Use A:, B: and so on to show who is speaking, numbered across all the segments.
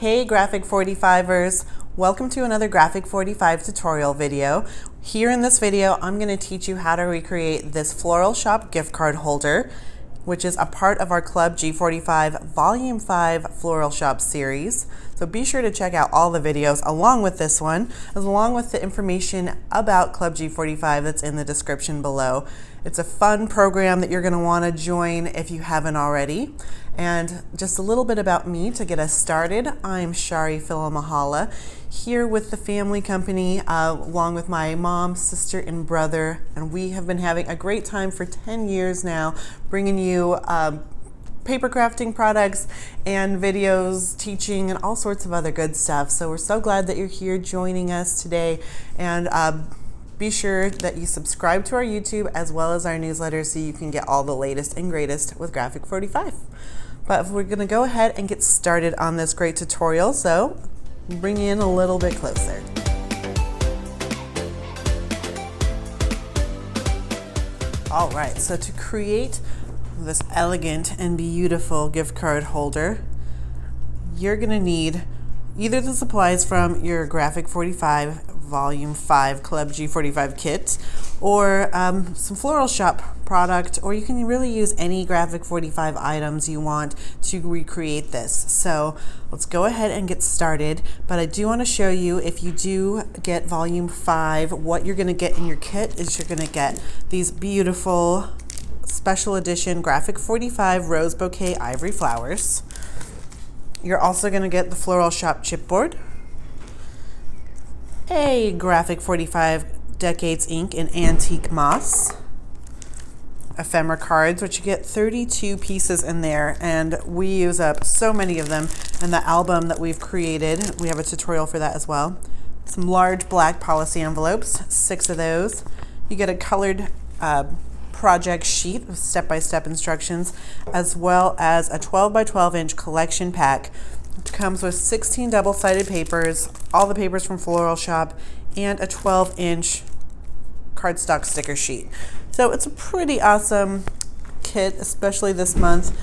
A: Hey Graphic 45ers, welcome to another Graphic 45 tutorial video. Here in this video, I'm going to teach you how to recreate this Floral Shoppe gift card holder, which is a part of our Club G45 Volume 5 Floral Shoppe series. So be sure to check out all the videos along with this one, along with the information about Club G45 that's in the description below. It's a fun program that you're going to want to join if you haven't already. And just a little bit about me to get us started. I'm Charee Filimoehala, here with the family company, along with my mom, sister, and brother. And we have been having a great time for 10 years now, bringing you paper crafting products and videos, teaching, and all sorts of other good stuff. So we're so glad that you're here joining us today. And be sure that you subscribe to our YouTube as well as our newsletter so you can get all the latest and greatest with Graphic 45. But we're going to go ahead and get started on this great tutorial, so bring you in a little bit closer. All right, so to create this elegant and beautiful gift card holder, you're going to need either the supplies from your Graphic 45 Volume 5 Club G45 kit, or some Floral Shoppe product, or you can really use any Graphic 45 items you want to recreate this. So let's go ahead and get started. But I do want to show you, if you do get Volume 5, what you're going to get in your kit is you're going to get these beautiful special edition Graphic 45 Rose Bouquet Ivory Flowers. You're also going to get the Floral Shoppe chipboard, a Graphic 45 Decades ink in antique moss, ephemera cards, which you get 32 pieces in there, and we use up so many of them in the album that we've created. We have a tutorial for that as well. Some large black policy envelopes, 6 of those. You get a colored project sheet with step-by-step instructions, as well as a 12 by 12 inch collection pack. It comes with 16 double-sided papers, all the papers from Floral Shoppe, and a 12-inch cardstock sticker sheet. So it's a pretty awesome kit, especially this month.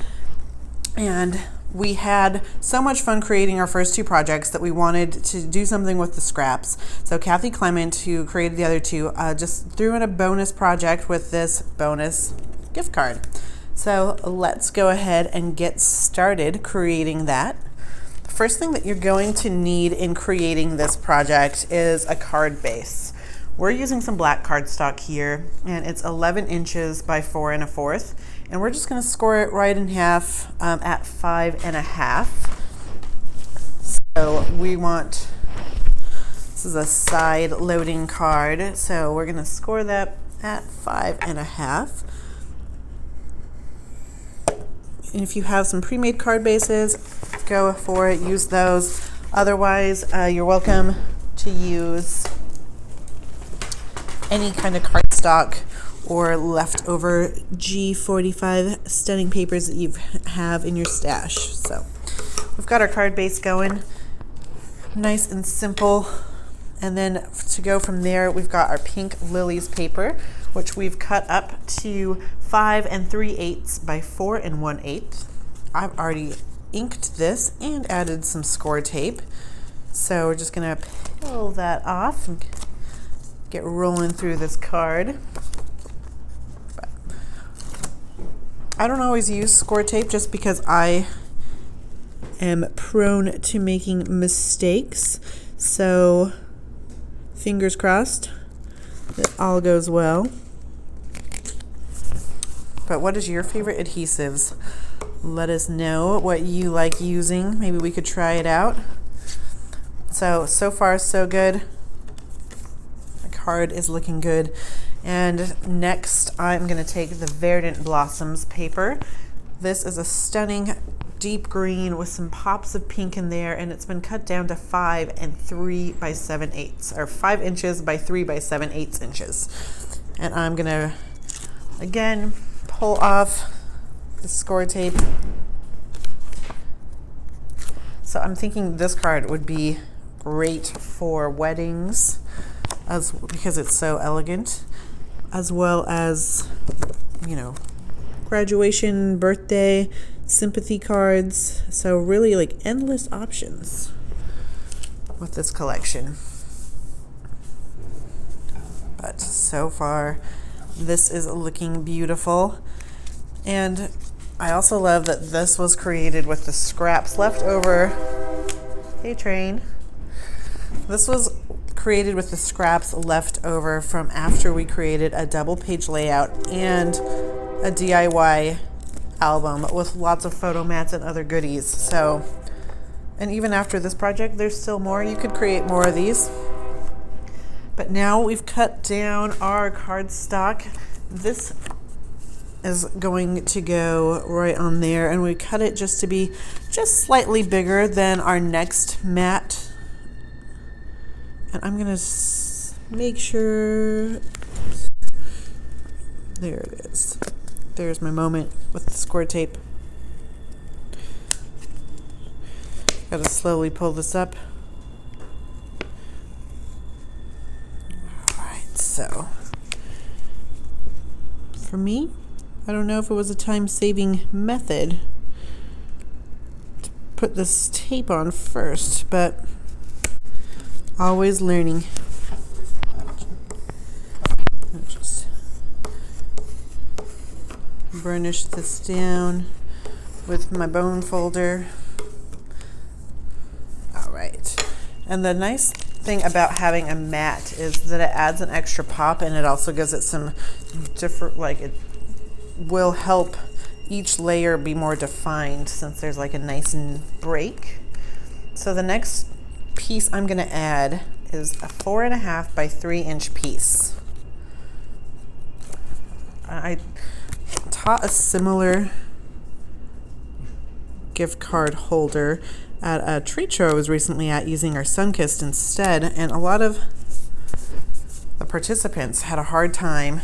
A: And we had so much fun creating our first 2 projects that we wanted to do something with the scraps. So Kathy Clement, who created the other 2, just threw in a bonus project with this bonus gift card. So let's go ahead and get started creating that. The first thing that you're going to need in creating this project is a card base. We're using some black cardstock here, and it's 11 inches by 4 1/4, and we're just going to score it right in half at 5 1/2. So we want, this is a side loading card, so we're going to score that at 5 1/2. And if you have some pre-made card bases, go for it, use those. Otherwise, you're welcome to use any kind of cardstock or leftover G45 stunning papers that you have in your stash. So we've got our card base going, nice and simple. And then to go from there, we've got our pink lilies paper, which we've cut up to 5 3/8 by 4 1/8. I've already inked this and added some score tape. So we're just gonna peel that off and get rolling through this card. But I don't always use score tape just because I am prone to making mistakes. So fingers crossed that all goes well. But what is your favorite adhesives? Let us know what you like using. Maybe we could try it out. So far so good. The card is looking good. And next I'm going to take the Verdant Blossoms paper. This is a stunning deep green with some pops of pink in there, and it's been cut down to 5 3 by 7/8, or 5 inches by 3 by 7/8 inches. And I'm going to, again, pull off the score tape. So I'm thinking this card would be great for weddings, because it's so elegant, as well as, you know, graduation, birthday, sympathy cards. So really, like, endless options. with this collection. But so far, this is looking beautiful. And I also love that this was created with the scraps left over. Hey, train. This was created with the scraps left over from after we created a double page layout and a DIY album with lots of photo mats and other goodies. So, and even after this project, there's still more. You could create more of these. But now we've cut down our cardstock. This is going to go right on there, and we cut it just to be just slightly bigger than our next mat. And I'm gonna make sure, there it is. There's my moment with the score tape. Gotta slowly pull this up. Alright, so for me, I don't know if it was a time-saving method to put this tape on first, but always learning. Just burnish this down with my bone folder. All right. And the nice thing about having a mat is that it adds an extra pop, and it also gives it some different, like, it will help each layer be more defined since there's like a nice break. So the next piece I'm going to add is a 4.5 by 3 inch piece. I taught a similar gift card holder at a trade show I was recently at using our Sunkist instead, and a lot of the participants had a hard time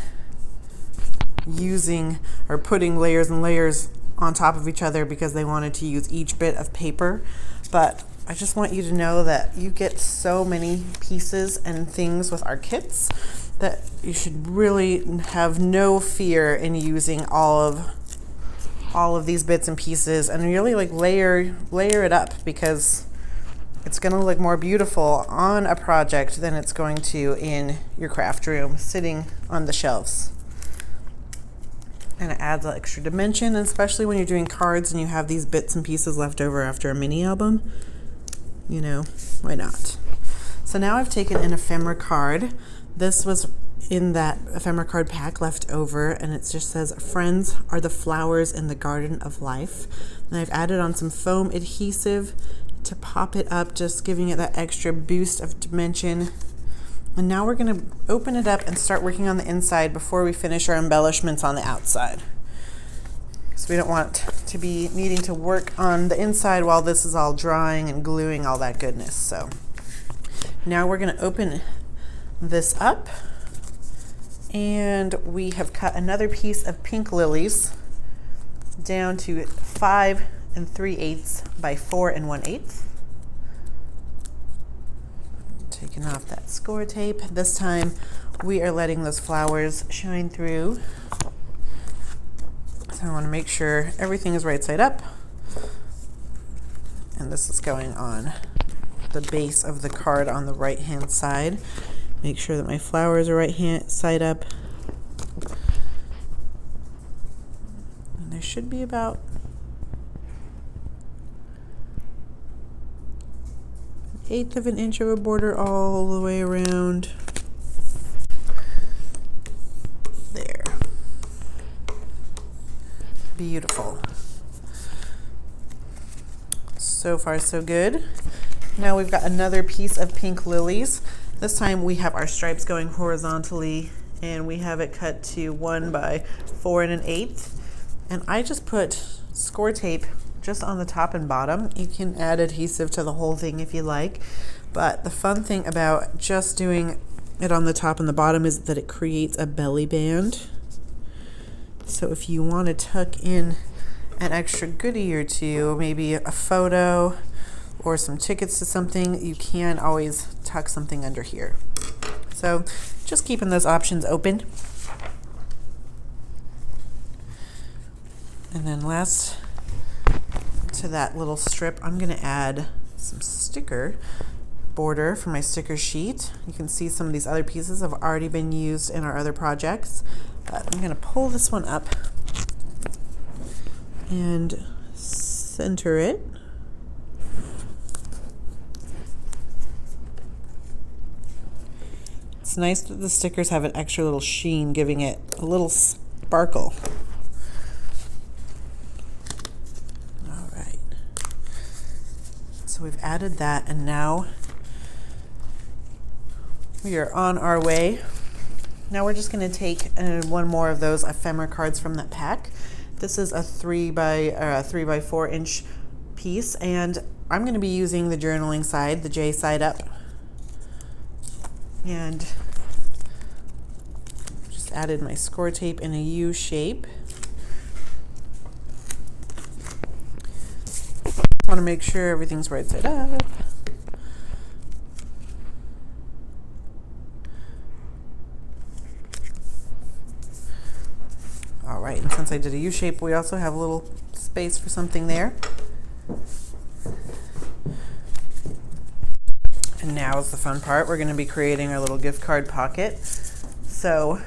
A: using or putting layers and layers on top of each other because they wanted to use each bit of paper. But I just want you to know that you get so many pieces and things with our kits that you should really have no fear in using all of these bits and pieces, and really like layer it up, because it's going to look more beautiful on a project than it's going to in your craft room sitting on the shelves. And it adds an extra dimension, especially when you're doing cards and you have these bits and pieces left over after a mini album. You know, why not? So now I've taken an ephemera card. This was in that ephemera card pack left over, and it just says, "Friends are the flowers in the garden of life." And I've added on some foam adhesive to pop it up, just giving it that extra boost of dimension. And now we're going to open it up and start working on the inside before we finish our embellishments on the outside. So we don't want to be needing to work on the inside while this is all drying and gluing all that goodness. So now we're going to open this up, and we have cut another piece of pink lilies down to 5 3/8 by 4 1/8. Taking off that score tape. This time we are letting those flowers shine through. So I want to make sure everything is right side up. And this is going on the base of the card on the right hand side. Make sure that my flowers are right hand side up. And there should be about an 1/8 of an inch of a border all the way around. There. Beautiful. So far so good. Now we've got another piece of pink lilies. This time we have our stripes going horizontally, and we have it cut to 1 by 4 1/8. And I just put score tape just on the top and bottom. You can add adhesive to the whole thing if you like, but the fun thing about just doing it on the top and the bottom is that it creates a belly band. So if you want to tuck in an extra goodie or two, maybe a photo or some tickets to something, you can always tuck something under here. So just keeping those options open. And then last to that little strip, I'm going to add some sticker border for my sticker sheet. You can see some of these other pieces have already been used in our other projects. I'm going to pull this one up and center it. It's nice that the stickers have an extra little sheen, giving it a little sparkle. All right. So we've added that, and now we are on our way. Now we're just going to take one more of those ephemera cards from that pack. This is a 3 by 4 inch piece, and I'm going to be using the journaling side, the J side up. And just added my score tape in a U shape. Want to make sure everything's right side up. All right, and since I did a U shape, we also have a little space for something there. And now is the fun part. We're going to be creating our little gift card pocket. So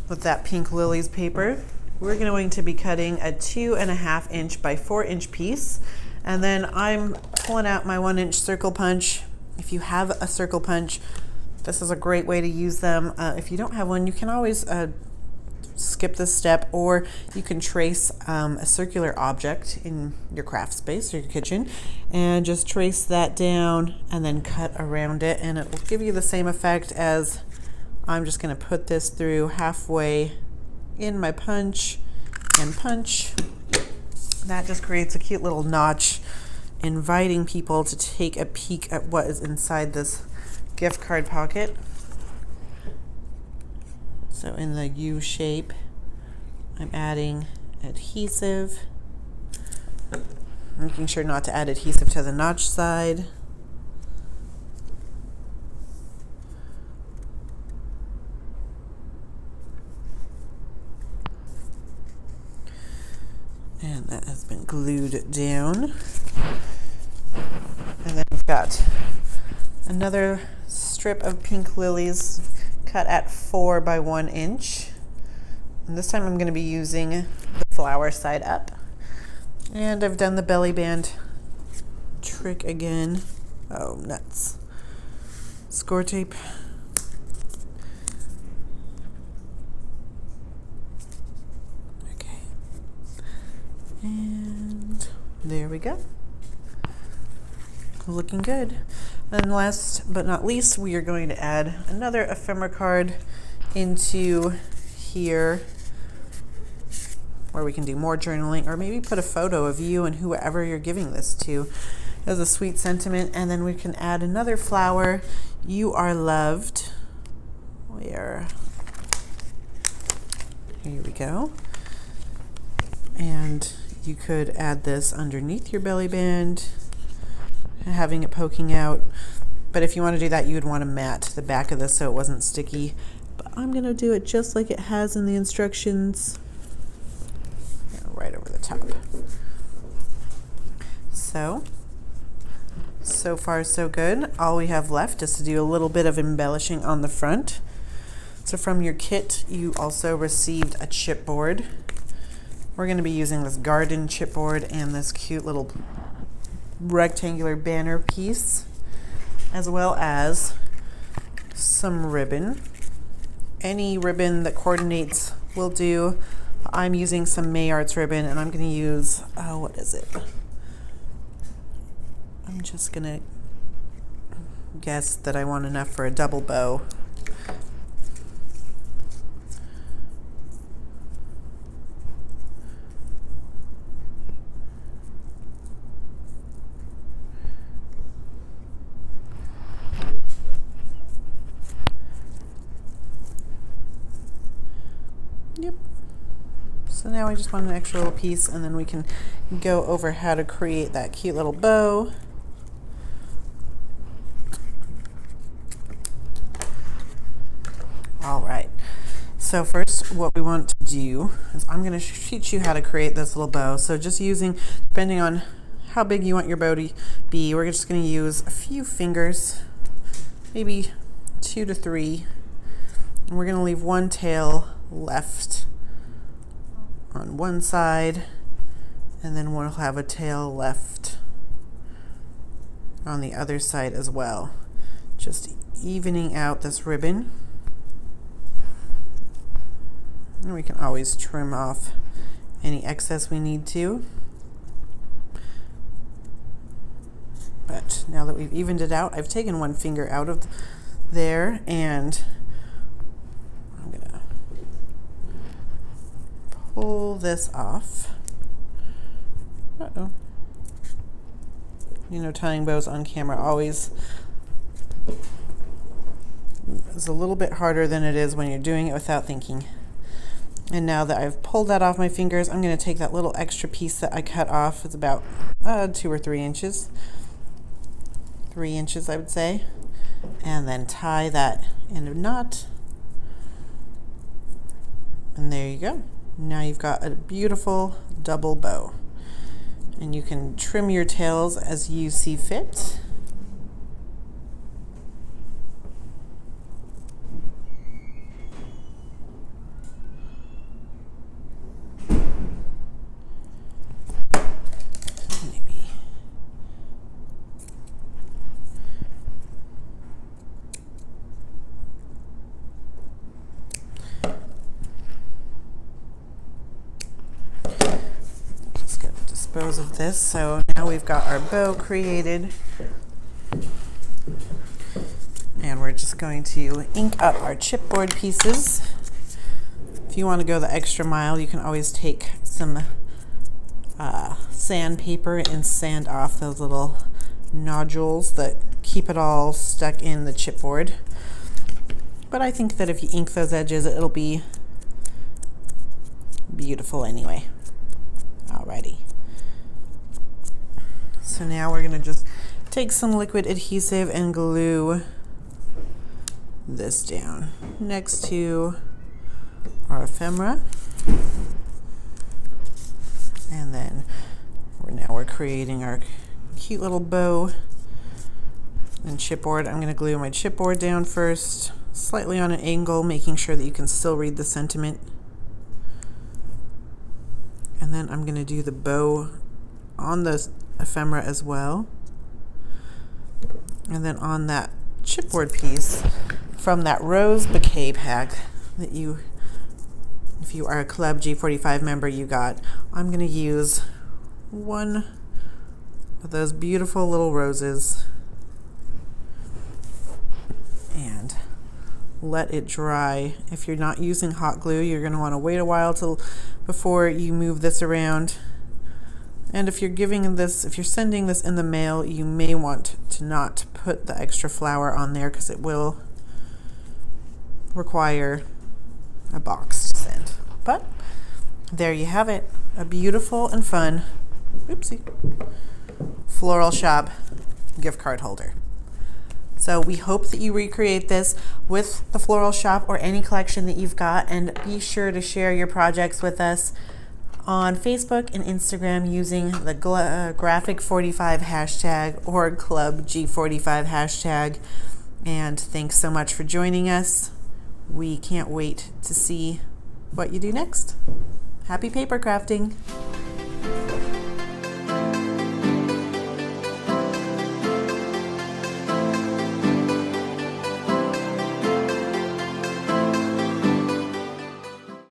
A: with that pink lilies paper, we're going to be cutting a 2.5 inch by 4 inch piece. And then I'm pulling out my 1 inch circle punch. If you have a circle punch, this is a great way to use them. If you don't have one, you can always skip this step, or you can trace a circular object in your craft space or your kitchen and just trace that down and then cut around it, and it will give you the same effect as I'm just going to put this through halfway in my punch and punch. That just creates a cute little notch, inviting people to take a peek at what is inside this gift card pocket. So in the U shape, I'm adding adhesive, making sure not to add adhesive to the notch side. And that has been glued down. And then we've got another strip of pink lilies cut at 4 by 1 inch. And this time I'm going to be using the flower side up. And I've done the belly band trick again. Oh, nuts. Score tape. Okay. And there we go. Looking good. And last but not least, we are going to add another ephemera card into here where we can do more journaling, or maybe put a photo of you and whoever you're giving this to as a sweet sentiment. And then we can add another flower. You are loved. Here we go. And you could add this underneath your belly band, having it poking out. But if you want to do that, you would want to mat the back of this so it wasn't sticky. But I'm going to do it just like it has in the instructions, right over the top. So far so good. All we have left is to do a little bit of embellishing on the front. So from your kit, you also received a chipboard. We're going to be using this garden chipboard and this cute little rectangular banner piece, as well as some ribbon. Any ribbon that coordinates will do. I'm using some May Arts ribbon, and I'm going to use, what is it? I'm just going to guess that I want enough for a double bow. Yep. So now I just want an extra little piece, and then we can go over how to create that cute little bow. All right. So first, what we want to do is I'm going to teach you how to create this little bow. So just using, depending on how big you want your bow to be, we're just going to use a few fingers maybe 2 to 3. And we're going to leave one tail left on one side, and then we'll have a tail left on the other side as well. Just evening out this ribbon. And we can always trim off any excess we need to. But now that we've evened it out, I've taken one finger out of there, and I'm gonna pull this off. Uh-oh. You know, tying bows on camera always is a little bit harder than it is when you're doing it without thinking. And now that I've pulled that off my fingers, I'm going to take that little extra piece that I cut off. It's about 2 or 3 inches. 3 inches, I would say. And then tie that in a knot. And there you go. Now you've got a beautiful double bow. And you can trim your tails as you see fit. Dispose of this. So now we've got our bow created, and we're just going to ink up our chipboard pieces. If you want to go the extra mile, you can always take some sandpaper and sand off those little nodules that keep it all stuck in the chipboard. But I think that if you ink those edges, it'll be beautiful anyway. Alrighty. So now we're going to just take some liquid adhesive and glue this down next to our ephemera. And then we're creating our cute little bow and chipboard. I'm going to glue my chipboard down first, slightly on an angle, making sure that you can still read the sentiment. And then I'm going to do the bow on the ephemera as well. And then on that chipboard piece from that rose bouquet pack that you, if you are a Club G45 member, you got, I'm going to use one of those beautiful little roses and let it dry. If you're not using hot glue, you're going to want to wait a while before you move this around. And if you're sending this in the mail, you may want to not put the extra flour on there because it will require a box to send. But there you have it, a beautiful and fun, Floral Shop gift card holder. So we hope that you recreate this with the Floral Shop or any collection that you've got, and be sure to share your projects with us on Facebook and Instagram using the Graphic45 hashtag or Club G45 hashtag. And thanks so much for joining us. We can't wait to see what you do next. Happy paper crafting!